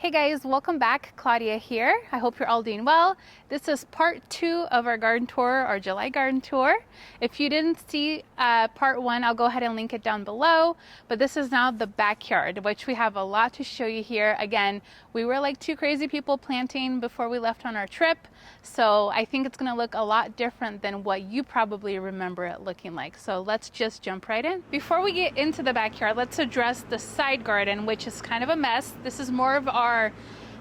Hey guys, welcome back. Claudia here. I hope you're all doing well. This is part 2 of our garden tour, our July garden tour. If you didn't see part 1, I'll go ahead and link it down below. But this is now the backyard, which we have a lot to show you here. Again, we were like two crazy people planting before we left on our trip. So I think it's gonna look a lot different than what you probably remember it looking like. So let's just jump right in. Before we get into the backyard, let's address the side garden, which is kind of a mess. This is more of our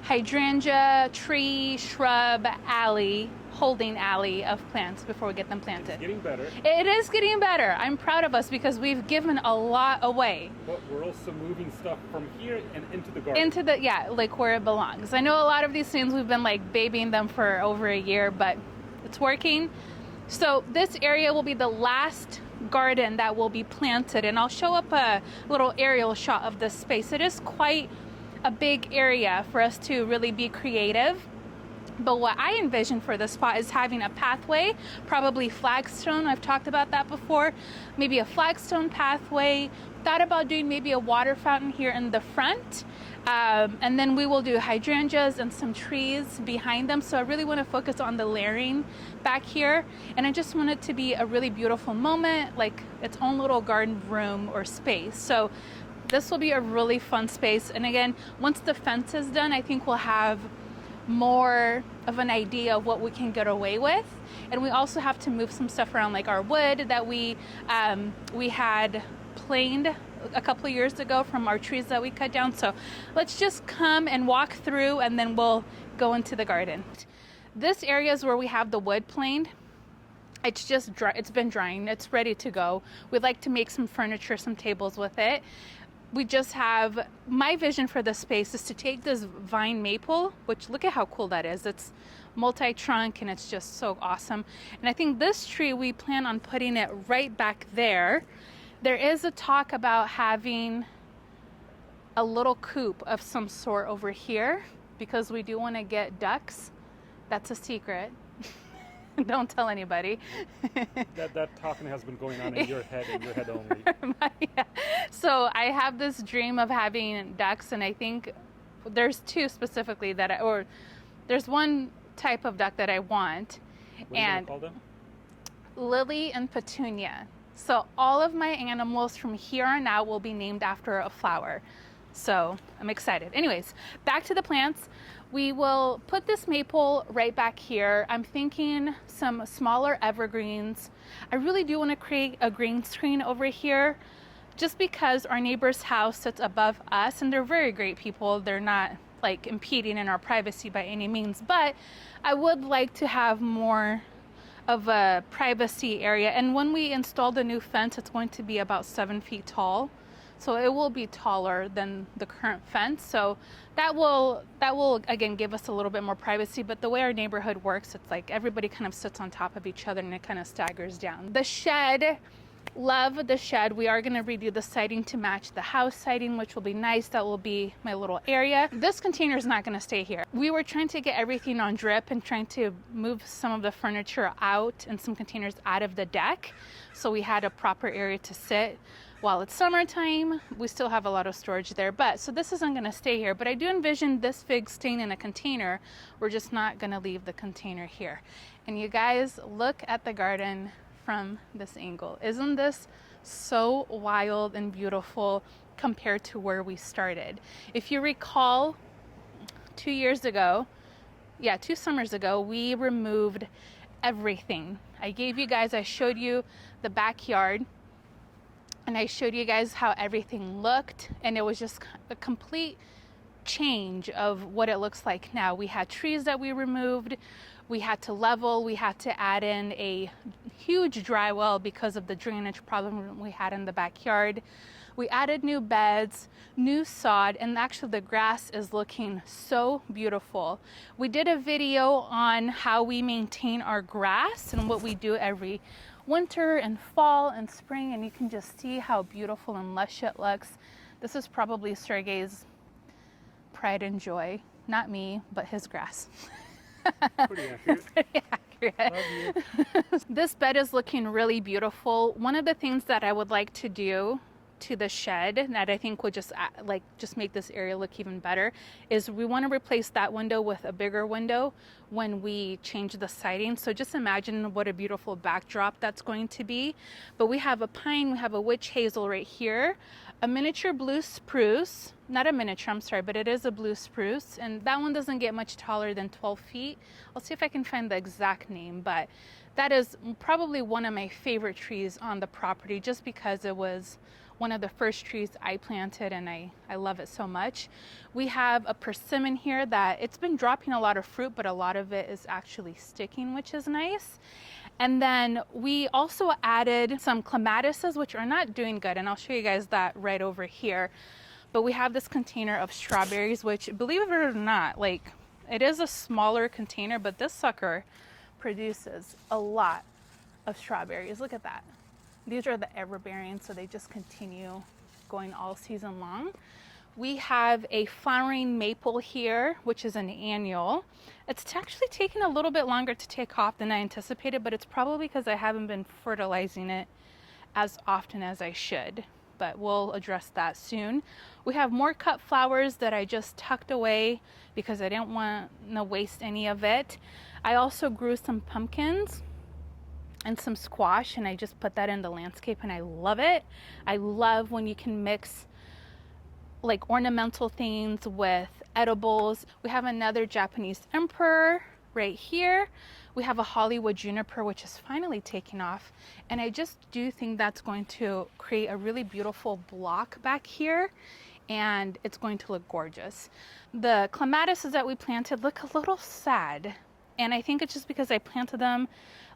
hydrangea, tree, shrub, alley, holding alley of plants before we get them planted. It's getting better. It is getting better. I'm proud of us because we've given a lot away. But we're also moving stuff from here and into the garden. Into the, yeah, like where it belongs. I know a lot of these things we've been like babying them for over a year, but it's working. So this area will be the last garden that will be planted, and I'll show up a little aerial shot of this space. It is quite a big area for us to really be creative. But what I envision for this spot is having a pathway, probably flagstone. I've talked about that before. Maybe a flagstone pathway. Thought about doing maybe a water fountain here in the front. And then we will do hydrangeas and some trees behind them. So I really want to focus on the layering back here. And I just want it to be a really beautiful moment, like its own little garden room or space. So this will be a really fun space. And again, once the fence is done, I think we'll have more of an idea of what we can get away with. And we also have to move some stuff around, like our wood that we had planed a couple of years ago from our trees that we cut down. So let's just come and walk through, and then we'll go into the garden. This area is where we have the wood planed. It's just dry, it's been drying, it's ready to go. We'd like to make some furniture, some tables with it. We just have, my vision for this space is to take this vine maple, which look at how cool that is. It's multi-trunk and it's just so awesome. And I think this tree, we plan on putting it right back there. There is a talk about having a little coop of some sort over here because we do want to get ducks. That's a secret. Don't tell anybody. that talking has been going on in your head and your head only. Yeah. So I have this dream of having ducks, and I think there's two specifically that or there's one type of duck that I want. What are you gonna call them? Lily and Petunia. So all of my animals from here on out will be named after a flower. So I'm excited. Anyways, back to the plants. We will put this maple right back here. I'm thinking some smaller evergreens. I really do want to create a green screen over here just because our neighbor's house sits above us, and they're very great people. They're not like impeding in our privacy by any means, but I would like to have more of a privacy area. And when we install the new fence, it's going to be about 7 feet tall. So it will be taller than the current fence. So that will again give us a little bit more privacy. But the way our neighborhood works, it's like everybody kind of sits on top of each other and it kind of staggers down. The shed, love the shed. We are going to redo the siding to match the house siding, which will be nice. That will be my little area. This container is not going to stay here. We were trying to get everything on drip and trying to move some of the furniture out and some containers out of the deck. So we had a proper area to sit. While it's summertime, we still have a lot of storage there. But so this isn't going to stay here, but I do envision this fig staying in a container. We're just not going to leave the container here. And you guys, look at the garden from this angle. Isn't this so wild and beautiful compared to where we started? If you recall, 2 summers ago, we removed everything. I showed you the backyard, and I showed you guys how everything looked, and it was just a complete change of what it looks like now. We had trees that we removed, we had to level, we had to add in a huge dry well because of the drainage problem we had in the backyard. We added new beds, new sod, and actually the grass is looking so beautiful. We did a video on how we maintain our grass and what we do every winter and fall and spring, and you can just see how beautiful and lush it looks. This is probably Sergey's pride and joy. Not me, but his grass. Pretty accurate. Pretty accurate. This bed is looking really beautiful. One of the things that I would like to do to the shed that I think would just just make this area look even better is we want to replace that window with a bigger window when we change the siding. So just imagine what a beautiful backdrop that's going to be. But we have a pine, we have a witch hazel right here, a miniature blue spruce, not a miniature, I'm sorry, but it is a blue spruce, and that one doesn't get much taller than 12 feet. I'll see if I can find the exact name, but that is probably one of my favorite trees on the property just because it was one of the first trees I planted and I love it so much. We have a persimmon here that it's been dropping a lot of fruit, but a lot of it is actually sticking, which is nice. And then we also added some clematises, which are not doing good, and I'll show you guys that right over here. But we have this container of strawberries, which, believe it or not, like, it is a smaller container, but this sucker produces a lot of strawberries. Look at that. These are the everbearing, so they just continue going all season long. We have a flowering maple here, which is an annual. It's actually taking a little bit longer to take off than I anticipated, but it's probably because I haven't been fertilizing it as often as I should, but we'll address that soon. We have more cut flowers that I just tucked away because I didn't want to waste any of it. I also grew some pumpkins and some squash, and I just put that in the landscape, and I love it. I love when you can mix like ornamental things with edibles. We have another Japanese emperor right here. We have a Hollywood juniper, which is finally taking off, and I just do think that's going to create a really beautiful block back here, and it's going to look gorgeous. The clematises that we planted look a little sad, and I think it's just because I planted them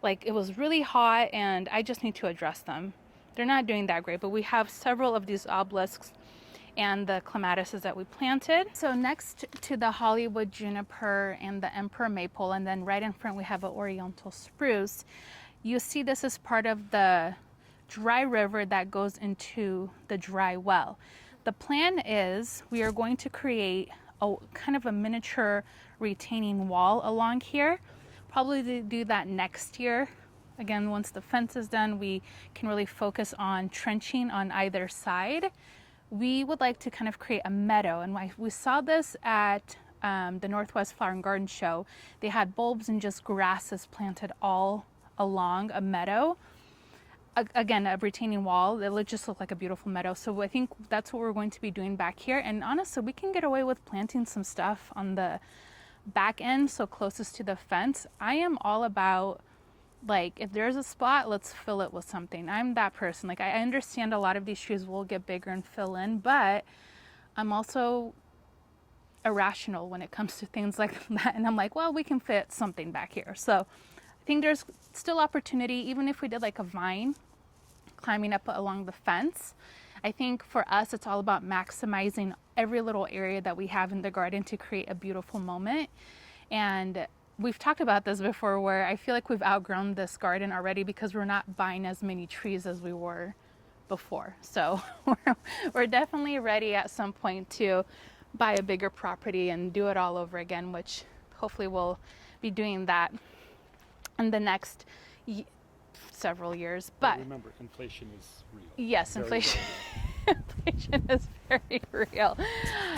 like it was really hot, and I just need to address them. They're not doing that great, but we have several of these obelisks and the clematises that we planted. So next to the Hollywood juniper and the emperor maple, and then right in front we have an oriental spruce. You see this is part of the dry river that goes into the dry well. The plan is we are going to create a kind of a miniature retaining wall along here. Probably do that next year. Again, once the fence is done, we can really focus on trenching on either side. We would like to kind of create a meadow, and we saw this at the Northwest Flower and Garden Show. They had bulbs and just grasses planted all along a meadow. Again, a retaining wall. It would just look like a beautiful meadow. So I think that's what we're going to be doing back here. And honestly, we can get away with planting some stuff on the back end, so closest to the fence. I am all about, like, if there's a spot, let's fill it with something. I'm that person. Like, I understand a lot of these trees will get bigger and fill in, but I'm also irrational when it comes to things like that. And I'm like, well, we can fit something back here. So I think there's still opportunity, even if we did like a vine climbing up along the fence. I think for us, it's all about maximizing every little area that we have in the garden to create a beautiful moment. And we've talked about this before, where I feel like we've outgrown this garden already because we're not buying as many trees as we were before. So we're definitely ready at some point to buy a bigger property and do it all over again, which hopefully we'll be doing that in the next several years. But remember, inflation is real. Yes, inflation. Inflation is very real.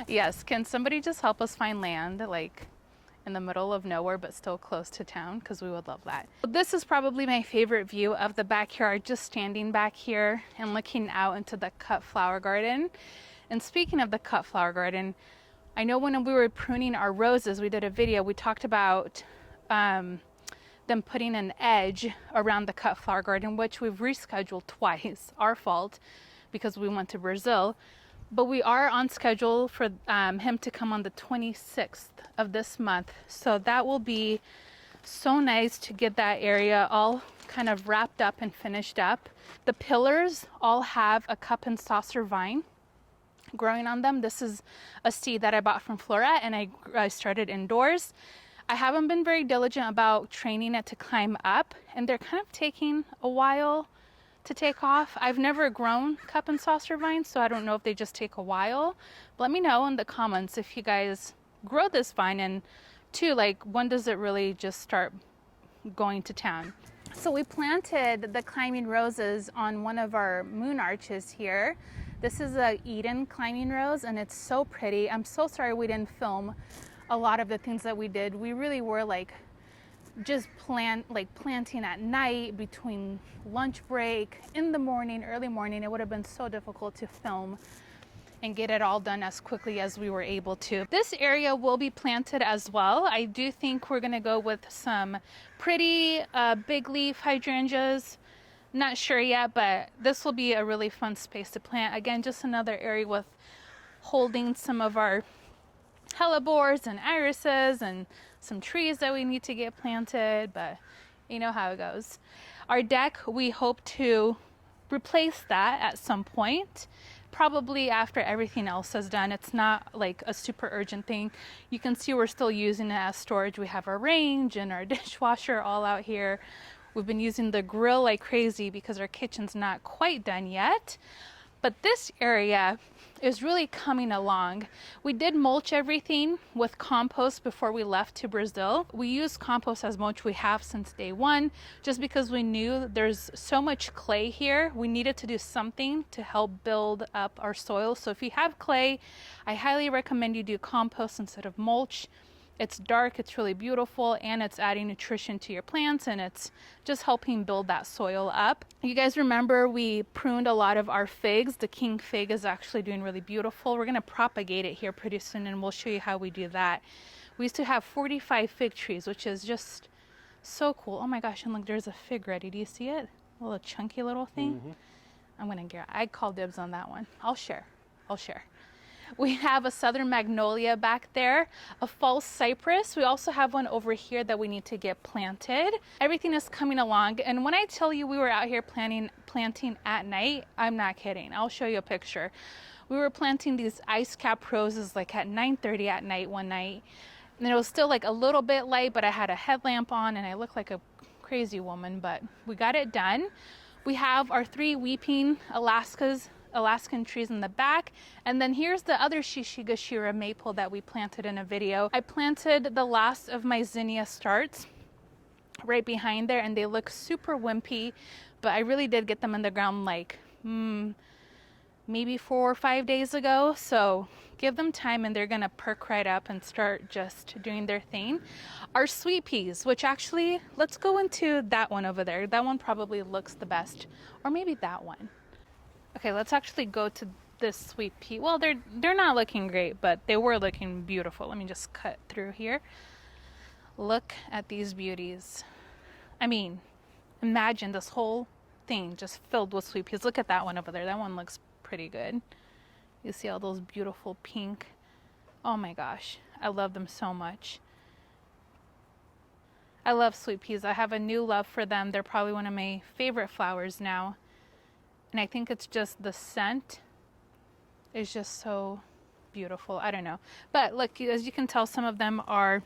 Yes, can somebody just help us find land, like in the middle of nowhere but still close to town, because we would love that. This is probably my favorite view of the backyard, just standing back here and looking out into the cut flower garden. And speaking of the cut flower garden, I know when we were pruning our roses, we did a video, we talked about them putting an edge around the cut flower garden, which we've rescheduled twice, our fault, because we went to Brazil. But we are on schedule for him to come on the 26th of this month. So that will be so nice to get that area all kind of wrapped up and finished up. The pillars all have a cup and saucer vine growing on them. This is a seed that I bought from Florette, and I started indoors. I haven't been very diligent about training it to climb up, and they're kind of taking a while to take off. I've never grown cup and saucer vines, so I don't know if they just take a while. Let me know in the comments if you guys grow this vine, and two, like, when does it really just start going to town? So we planted the climbing roses on one of our moon arches here. This is a Eden climbing rose, and it's so pretty. I'm so sorry we didn't film a lot of the things that we did. We really were like just planting at night, between lunch break, in the morning, early morning. It would have been so difficult to film and get it all done as quickly as we were able to. This area will be planted as well. I do think we're gonna go with some pretty big leaf hydrangeas. Not sure yet, but this will be a really fun space to plant. Again, just another area with holding some of our hellebores and irises and some trees that we need to get planted, but you know how it goes. Our deck, we hope to replace that at some point, probably after everything else is done. It's not like a super urgent thing. You can see we're still using it as storage. We have our range and our dishwasher all out here. We've been using the grill like crazy because our kitchen's not quite done yet. But this area is really coming along. We did mulch everything with compost before we left to Brazil. We used compost as mulch. We have since day one, just because we knew there's so much clay here. We needed to do something to help build up our soil. So if you have clay, I highly recommend you do compost instead of mulch. It's dark, it's really beautiful, and it's adding nutrition to your plants, and it's just helping build that soil up. You guys remember we pruned a lot of our figs. The king fig is actually doing really beautiful. We're gonna propagate it here pretty soon, and we'll show you how we do that. We used to have 45 fig trees, which is just so cool. Oh my gosh, and look, there's a fig ready. Do you see it? A little chunky little thing. I call dibs on that one. I'll share. We have a southern magnolia back there, a false cypress. We also have one over here that we need to get planted. Everything is coming along. And when I tell you we were out here planting at night, I'm not kidding. I'll show you a picture. We were planting these ice cap roses like at 9:30 at night one night. And it was still like a little bit light, but I had a headlamp on and I looked like a crazy woman, but we got it done. We have our 3 weeping Alaskan trees in the back, and then here's the other Shishigashira maple that we planted in a video. I planted the last of my zinnia starts right behind there, and they look super wimpy, but I really did get them in the ground like maybe 4 or 5 days ago, so give them time and they're gonna perk right up and start just doing their thing. Our sweet peas, which actually, let's go into that one over there. That one probably looks the best, or maybe that one. Okay, let's actually go to this sweet pea. Well, they're not looking great, but they were looking beautiful. Let me just cut through here. Look at these beauties. I mean, imagine this whole thing just filled with sweet peas. Look at that one over there. That one looks pretty good. You see all those beautiful pink. Oh my gosh, I love them so much. I love sweet peas. I have a new love for them. They're probably one of my favorite flowers now. And I think it's just the scent is just so beautiful. I don't know. But look, as you can tell, some of them are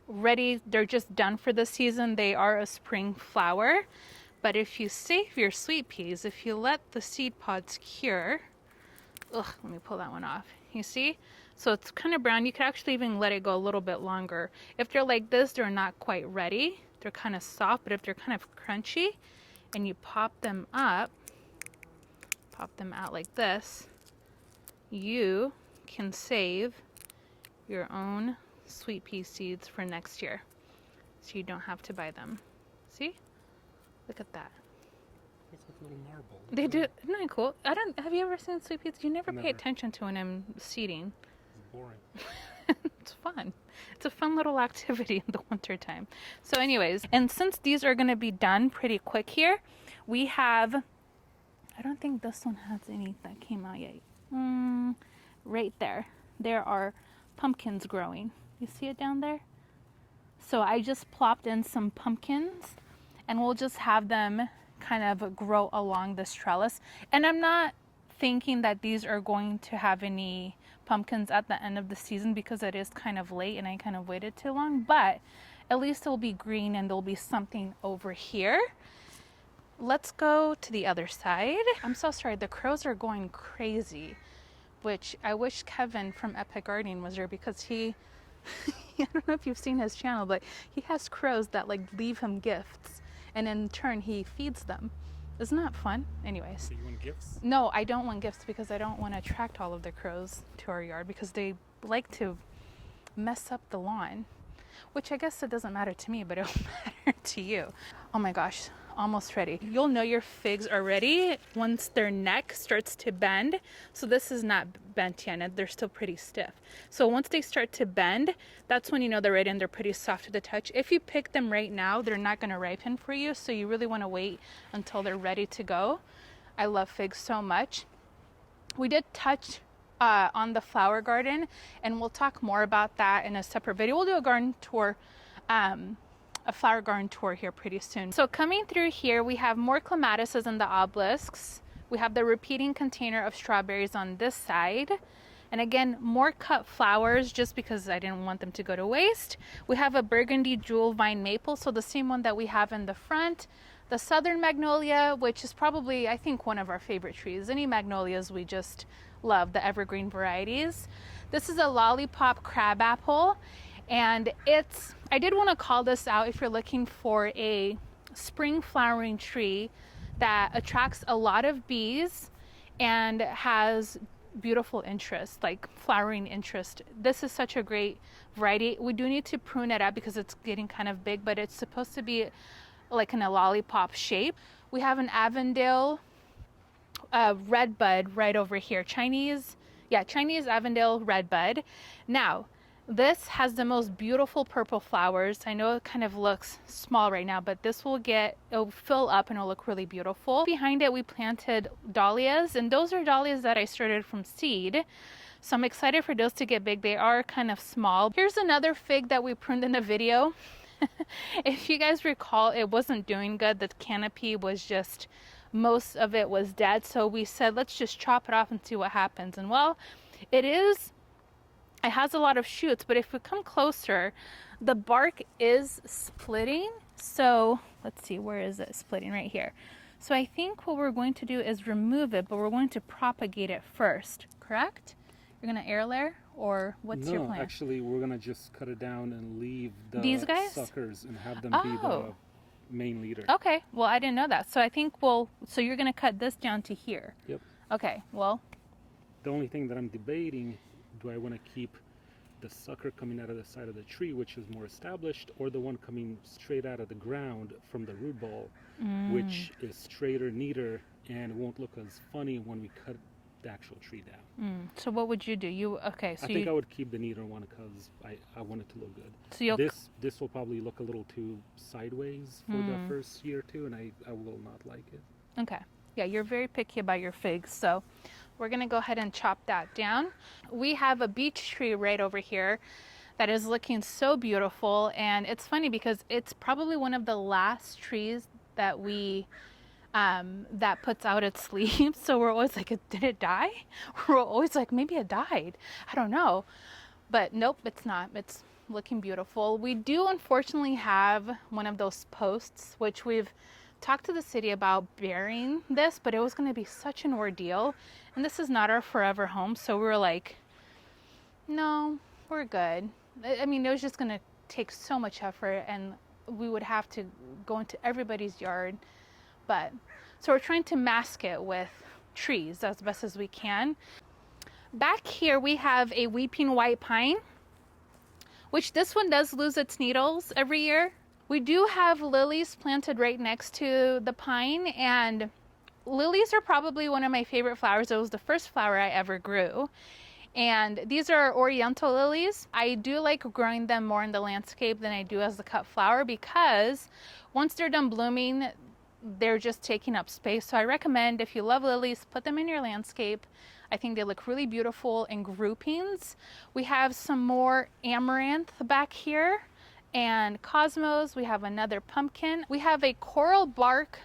ready. They're just done for the season. They are a spring flower. But if you save your sweet peas, if you let the seed pods cure, let me pull that one off. You see? So it's kind of brown. You could actually even let it go a little bit longer. If they're like this, they're not quite ready. They're kind of soft, but if they're kind of crunchy, and you pop them up, pop them out like this, you can save your own sweet pea seeds for next year. So you don't have to buy them. See? Look at that. It's like a little marble. They do, isn't that cool? Have you ever seen sweet peas? You never pay attention to when I'm seeding. It's boring. It's fun. It's a fun little activity in the winter time. So anyways, and since these are going to be done pretty quick here, we have, I don't think this one has any that came out yet. Right there. There are pumpkins growing. You see it down there? So I just plopped in some pumpkins and we'll just have them kind of grow along this trellis. And I'm not thinking that these are going to have any pumpkins at the end of the season because it is kind of late and I kind of waited too long, but at least it'll be green and there'll be something over here. Let's go to the other side. I'm so sorry, the crows are going crazy, which I wish Kevin from Epic Gardening was there because he I don't know if you've seen his channel, but he has crows that like leave him gifts and in turn he feeds them. Isn't that fun? Anyways. Do you want gifts? No, I don't want gifts because I don't want to attract all of the crows to our yard because they like to mess up the lawn, which I guess it doesn't matter to me, but it'll matter to you. Oh my gosh, almost ready. You'll know your figs are ready once their neck starts to bend. So this is not bent yet, they're still pretty stiff. So once they start to bend, that's when you know they're ready and they're pretty soft to the touch. If you pick them right now, they're not going to ripen for you. So you really want to wait until they're ready to go. I love figs so much. We did touch on the flower garden, and we'll talk more about that in a separate video. We'll do a garden tour, a flower garden tour here pretty soon. So coming through here, we have more clematises in the obelisks. We have the repeating container of strawberries on this side. And again, more cut flowers just because I didn't want them to go to waste. We have a burgundy jewel vine maple, so the same one that we have in the front. The southern magnolia, which is probably, I think, one of our favorite trees. Any magnolias we just love, the evergreen varieties. This is a lollipop crabapple, and I did want to call this out if you're looking for a spring flowering tree that attracts a lot of bees and has beautiful interest, like flowering interest. This is such a great variety. We do need to prune it up because it's getting kind of big, but it's supposed to be like in a lollipop shape. We have an Avondale redbud right over here. Chinese Avondale redbud. Now, this has the most beautiful purple flowers. I know it kind of looks small right now, but it'll fill up and it'll look really beautiful. Behind it, we planted dahlias, and those are dahlias that I started from seed. So I'm excited for those to get big. They are kind of small. Here's another fig that we pruned in the video. If you guys recall, it wasn't doing good. The canopy was just, most of it was dead. So we said, let's just chop it off and see what happens. And well, it has a lot of shoots, but if we come closer, the bark is splitting. So let's see, where is it splitting? Right here. So I think what we're going to do is remove it, but we're going to propagate it first, correct? You're going to air layer, or what's your plan? No, actually, we're going to just cut it down and leave These guys? suckers and have them be the main leader. Okay, well, I didn't know that. So I think so you're going to cut this down to here. Yep. Okay, well. The only thing that I'm debating, do I want to keep the sucker coming out of the side of the tree, which is more established, or the one coming straight out of the ground from the root ball, which is straighter, neater, and won't look as funny when we cut the actual tree down. So what would you do? I think I would keep the neater one because I want it to look good. So this will probably look a little too sideways for the first year or two, and I will not like it. Okay. Yeah, you're very picky about your figs, so we're going to go ahead and chop that down. We have a beech tree right over here that is looking so beautiful, and it's funny because it's probably one of the last trees that that puts out its leaves. So we're always like, did it die? We're always like, maybe it died. I don't know. But nope, it's not. It's looking beautiful. We do unfortunately have one of those posts, which we've talked to the city about burying this, but it was going to be such an ordeal. And this is not our forever home. So we were like, no, we're good. I mean, it was just going to take so much effort, and we would have to go into everybody's yard. So we're trying to mask it with trees as best as we can. Back here we have a weeping white pine, which this one does lose its needles every year. We do have lilies planted right next to the pine, and lilies are probably one of my favorite flowers. It was the first flower I ever grew. And these are oriental lilies. I do like growing them more in the landscape than I do as the cut flower, because once they're done blooming, they're just taking up space. So I recommend, if you love lilies, put them in your landscape. I think they look really beautiful in groupings. We have some more amaranth back here and cosmos. We have another pumpkin. We have a coral bark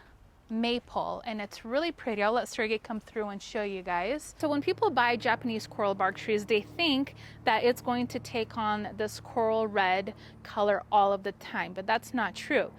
maple, and it's really pretty. I'll let Sergey come through and show you guys. So when people buy Japanese coral bark trees, they think that it's going to take on this coral red color all of the time, but that's not true.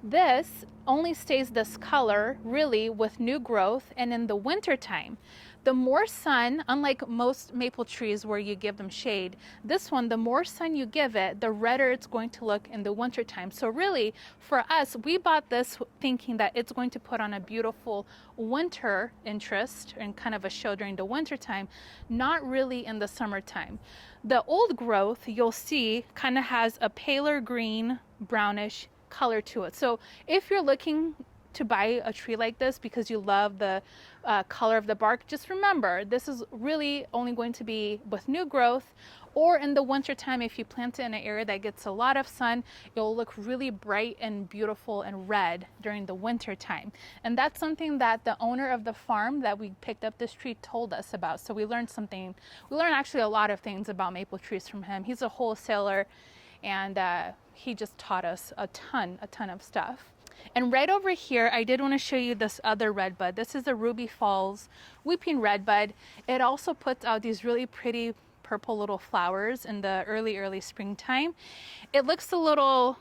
This only stays this color really with new growth and in the winter time. The more sun, unlike most maple trees where you give them shade, this one, the more sun you give it, the redder it's going to look in the wintertime. So really, for us, we bought this thinking that it's going to put on a beautiful winter interest and kind of a show during the wintertime, not really in the summertime. The old growth, you'll see, kind of has a paler green, brownish color to it. So if you're looking to buy a tree like this because you love the color of the bark, just remember this is really only going to be with new growth, or in the winter time if you plant it in an area that gets a lot of sun, it'll look really bright and beautiful and red during the winter time. And that's something that the owner of the farm that we picked up this tree told us about. So we learned actually a lot of things about maple trees from him. He's a wholesaler, and he just taught us a ton of stuff. And right over here, I did want to show you this other redbud. This is a Ruby Falls Weeping Redbud. It also puts out these really pretty purple little flowers in the early springtime. It looks a little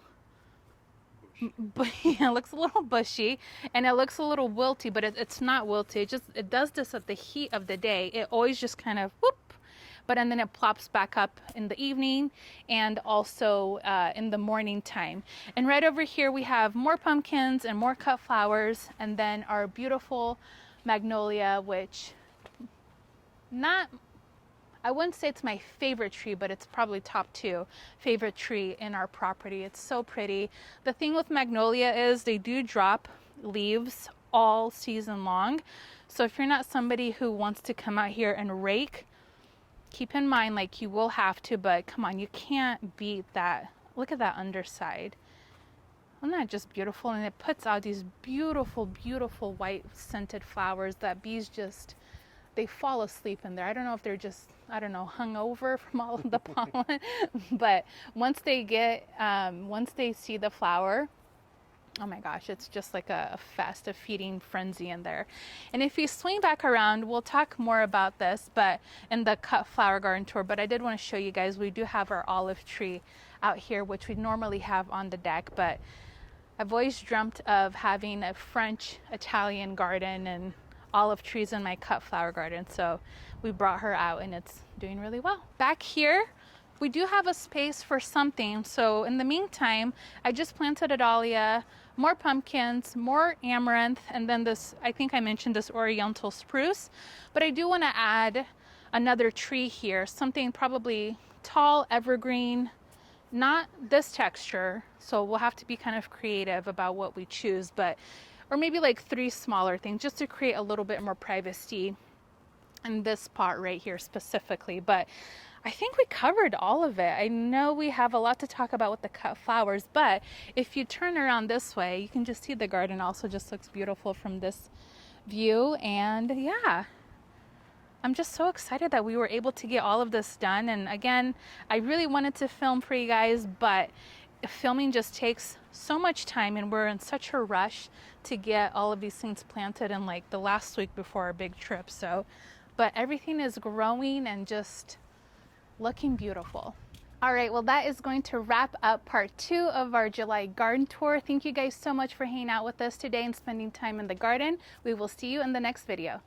it looks a little bushy, and it looks a little wilty, but it's not wilty. It does this at the heat of the day. It always just kind of whoop, and then it plops back up in the evening and also in the morning time. And right over here we have more pumpkins and more cut flowers, and then our beautiful magnolia, which I wouldn't say it's my favorite tree, but it's probably top 2 favorite tree in our property. It's so pretty. The thing with magnolia is they do drop leaves all season long. So if you're not somebody who wants to come out here and rake, keep in mind, like, you will have to, but come on, you can't beat that. Look at that underside. Isn't that just beautiful? And it puts out these beautiful, beautiful white scented flowers that bees just, they fall asleep in there. I don't know if they're just, hungover from all of the pollen, but once they see the flower, oh my gosh, it's just like a fest, a feeding frenzy in there. And if you swing back around, we'll talk more about this, but in the cut flower garden tour, but I did want to show you guys, we do have our olive tree out here, which we normally have on the deck, but I've always dreamt of having a French Italian garden and olive trees in my cut flower garden. So we brought her out, and it's doing really well. Back here, we do have a space for something. So in the meantime, I just planted a dahlia, more pumpkins, more amaranth, and then this, I think I mentioned this oriental spruce, but I do want to add another tree here, something probably tall, evergreen, not this texture. So we'll have to be kind of creative about what we choose, or maybe like 3 smaller things just to create a little bit more privacy in this pot right here specifically. But I think we covered all of it. I know we have a lot to talk about with the cut flowers, but if you turn around this way, you can just see the garden also just looks beautiful from this view. And yeah, I'm just so excited that we were able to get all of this done. And again, I really wanted to film for you guys, but filming just takes so much time, and we're in such a rush to get all of these things planted in like the last week before our big trip. So, but everything is growing and just looking beautiful. All right, well, that is going to wrap up part 2 of our July garden tour. Thank you guys so much for hanging out with us today and spending time in the garden. We will see you in the next video.